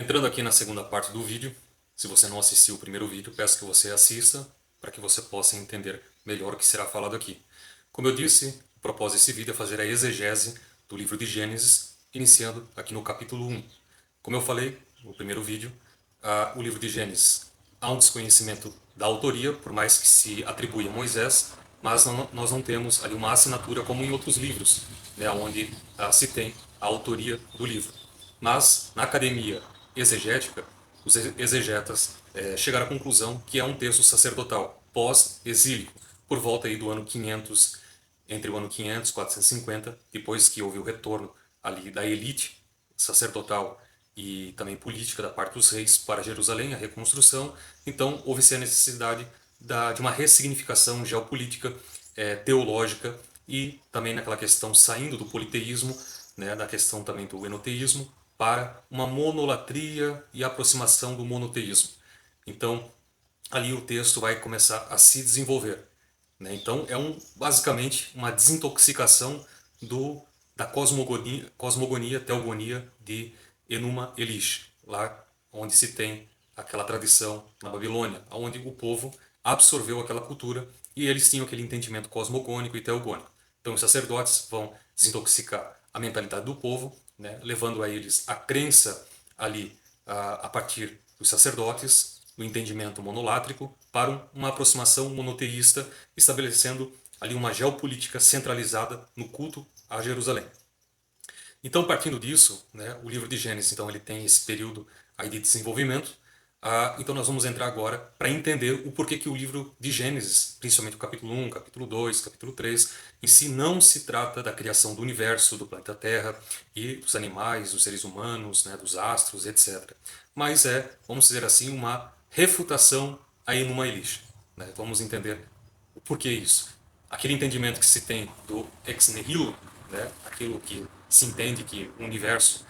Entrando aqui na segunda parte do vídeo, se você não assistiu o primeiro vídeo, peço que você assista para que você possa entender melhor o que será falado aqui. Como eu disse, o propósito desse vídeo é fazer a exegese do livro de Gênesis, iniciando aqui no capítulo 1. Como eu falei no primeiro vídeo, o livro de Gênesis há um desconhecimento da autoria, por mais que se atribui a Moisés, mas nós não temos ali uma assinatura como em outros livros, né, onde se tem a autoria do livro. Mas, na academia exegética, os exegetas chegaram à conclusão que é um texto sacerdotal, pós-exílico, por volta aí do ano 500, entre o ano 500 e 450, depois que houve o retorno ali da elite sacerdotal e também política da parte dos reis para Jerusalém, a reconstrução. Então, houve-se a necessidade de uma ressignificação geopolítica, teológica e também naquela questão saindo do politeísmo, né, da questão também do enoteísmo, para uma monolatria e aproximação do monoteísmo. Então, ali o texto vai começar a se desenvolver, né? Então, basicamente uma desintoxicação da cosmogonia, teogonia de Enuma Elish, lá onde se tem aquela tradição na Babilônia, onde o povo absorveu aquela cultura e eles tinham aquele entendimento cosmogônico e teogônico. Então, os sacerdotes vão desintoxicar a mentalidade do povo, né, levando a eles a crença ali a partir dos sacerdotes, no entendimento monolátrico, para uma aproximação monoteísta, estabelecendo ali uma geopolítica centralizada no culto a Jerusalém. Então, partindo disso, né, o livro de Gênesis, então, ele tem esse período aí de desenvolvimento. Então, nós vamos entrar agora para entender o porquê que o livro de Gênesis, principalmente o capítulo 1, capítulo 2, capítulo 3, em si não se trata da criação do universo, do planeta Terra e dos animais, dos seres humanos, né, dos astros, etc. Mas vamos dizer assim, uma refutação a Enuma Elish, né? Vamos entender o porquê isso. Aquele entendimento que se tem do ex nihilo, né? Aquilo que se entende que o universo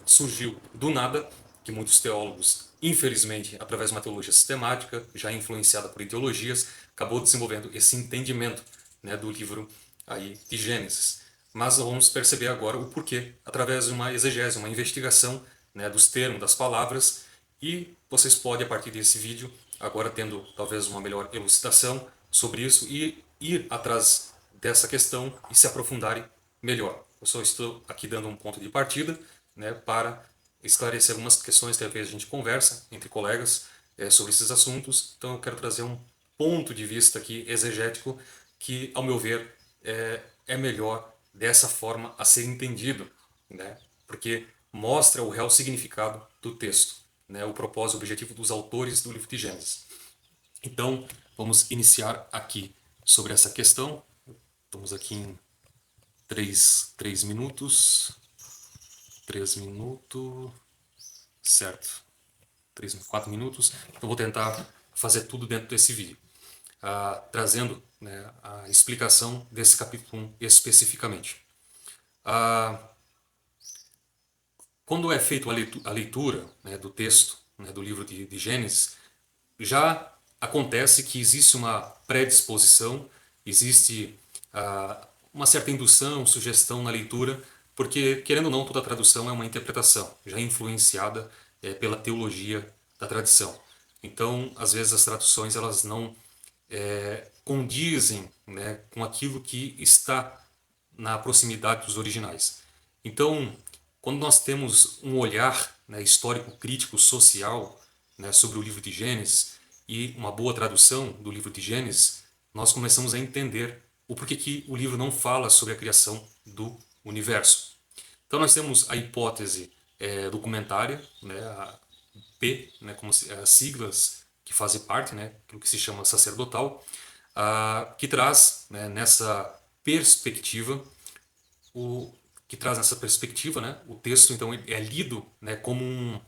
surgiu do nada, que muitos teólogos, infelizmente, através de uma teologia sistemática, já influenciada por ideologias, acabou desenvolvendo esse entendimento, né, do livro aí de Gênesis. Mas vamos perceber agora o porquê, através de uma exegese, uma investigação, né, dos termos, das palavras, e vocês podem, a partir desse vídeo, agora tendo talvez uma melhor elucidação sobre isso, e ir atrás dessa questão e se aprofundarem melhor. Eu só estou aqui dando um ponto de partida, né, para esclarecer algumas questões que às vezes a gente conversa entre colegas sobre esses assuntos. Então eu quero trazer um ponto de vista aqui exegético que, ao meu ver, é melhor dessa forma a ser entendido, né, porque mostra o real significado do texto, né, o propósito, o objetivo dos autores do livro de Gênesis. Então, vamos iniciar aqui sobre essa questão. Estamos aqui em 3 minutos. 3 minutos. Certo. 4 minutos. Eu vou tentar fazer tudo dentro desse vídeo. Trazendo, né, a explicação desse capítulo 1 especificamente. Quando é feita a leitura, né, do texto, né, do livro de Gênesis, já acontece que existe uma predisposição, existe uma certa indução, sugestão na leitura, porque, querendo ou não, toda tradução é uma interpretação, já influenciada pela teologia da tradição. Então, às vezes, as traduções elas não condizem, né, com aquilo que está na proximidade dos originais. Então, quando nós temos um olhar, né, histórico, crítico, social, né, sobre o livro de Gênesis e uma boa tradução do livro de Gênesis, nós começamos a entender o porquê que o livro não fala sobre a criação do universo. Então nós temos a hipótese documentária, né, a P, né, como as siglas que fazem parte, né, aquilo que se chama sacerdotal, que traz, né, nessa perspectiva o que traz nessa perspectiva, né, o texto então é lido, né, como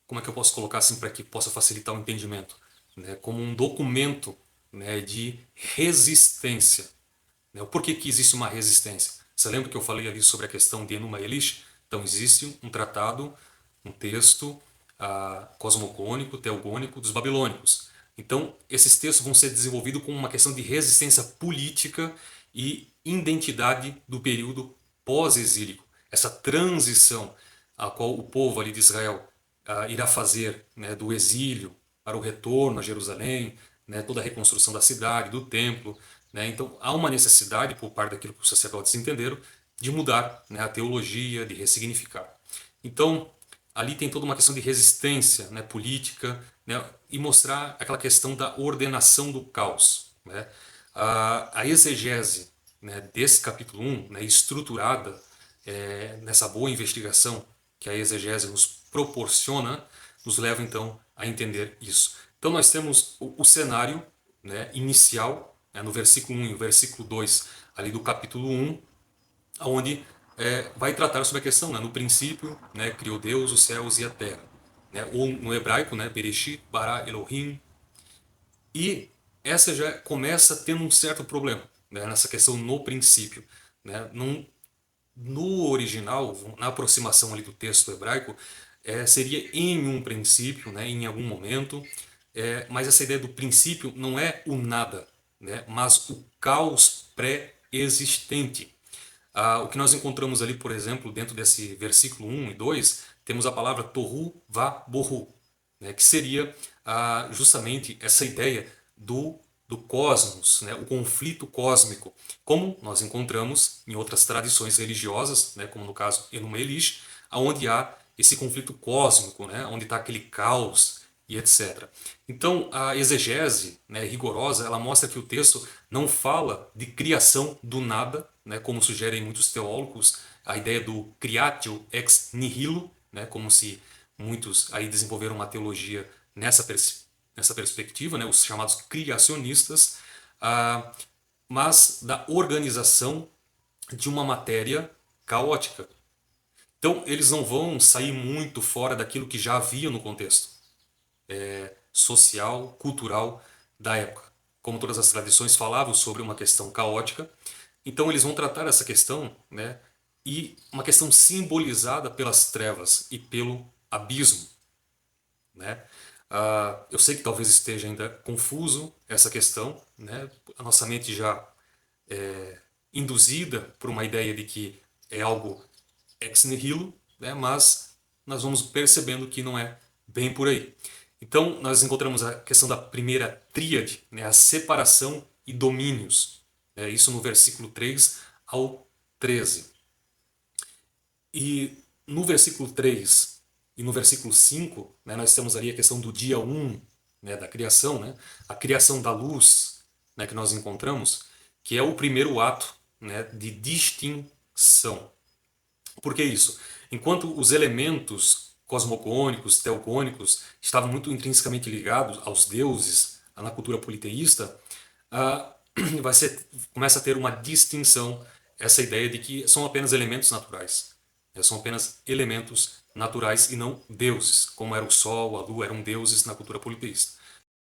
como é que eu posso colocar assim para que possa facilitar o entendimento, né, como um documento, né, de resistência, né? O porquê que existe uma resistência? Você lembra que eu falei ali sobre a questão de Enuma Elish? Então existe um tratado, um texto cosmogônico, teogônico dos babilônicos. Então esses textos vão ser desenvolvidos com uma questão de resistência política e identidade do período pós-exílico. Essa transição. a qual o povo ali de Israel irá fazer, né, do exílio para o retorno a Jerusalém, né, toda a reconstrução da cidade, do templo, né. Então há uma necessidade por parte daquilo que os sacerdotes entenderam de mudar, né, a teologia, de ressignificar. Então ali tem toda uma questão de resistência, né, política, né, e mostrar aquela questão da ordenação do caos, né. A exegese, né, desse capítulo 1, né, estruturada nessa boa investigação que a exegese nos proporciona, nos leva então a entender isso. Então nós temos o cenário, né, inicial, né, no versículo 1 e o versículo 2 ali do capítulo 1, onde vai tratar sobre a questão, né, no princípio, né, criou Deus os céus e a terra. Né, ou no hebraico, né, Bereshit, bara Elohim. E essa já começa tendo um certo problema, né, nessa questão no princípio. Né, no original, na aproximação ali do texto hebraico, seria em um princípio, né, em algum momento, mas essa ideia do princípio não é o nada, né, mas o caos pré-existente. O que nós encontramos ali, por exemplo, dentro desse versículo 1 e 2, temos a palavra tohu va bohu, né, que seria justamente essa ideia do cosmos, né, o conflito cósmico, como nós encontramos em outras tradições religiosas, né, como no caso Enuma Elish, onde há esse conflito cósmico, né, onde está aquele caos e etc. Então, a exegese, né, rigorosa, ela mostra que o texto não fala de criação do nada, né, como sugerem muitos teólogos, a ideia do creatio ex nihilo, né, como se muitos aí desenvolveram uma teologia nessa perspectiva, né, os chamados criacionistas, mas da organização de uma matéria caótica. Então, eles não vão sair muito fora daquilo que já havia no contexto social, cultural da época. Como todas as tradições falavam sobre uma questão caótica, então eles vão tratar essa questão, né, e uma questão simbolizada pelas trevas e pelo abismo, né? Eu sei que talvez esteja ainda confuso essa questão, né? A nossa mente já induzida por uma ideia de que é algo ex nihilo, né? Mas nós vamos percebendo que não é bem por aí. Então, nós encontramos a questão da primeira tríade, né? A separação e domínios. Isso no versículo 3 ao 13. E no versículo 3 e no versículo 5, né, nós temos ali a questão do dia 1, né, da criação, né, a criação da luz, né, que nós encontramos, que é o primeiro ato, né, de distinção. Por que isso? Enquanto os elementos cosmogônicos, teogônicos, estavam muito intrinsecamente ligados aos deuses, na cultura politeísta, ah, começa a ter uma distinção, essa ideia de que são apenas elementos naturais. São apenas elementos naturais e não deuses, como era o Sol, a Lua, eram deuses na cultura politeísta.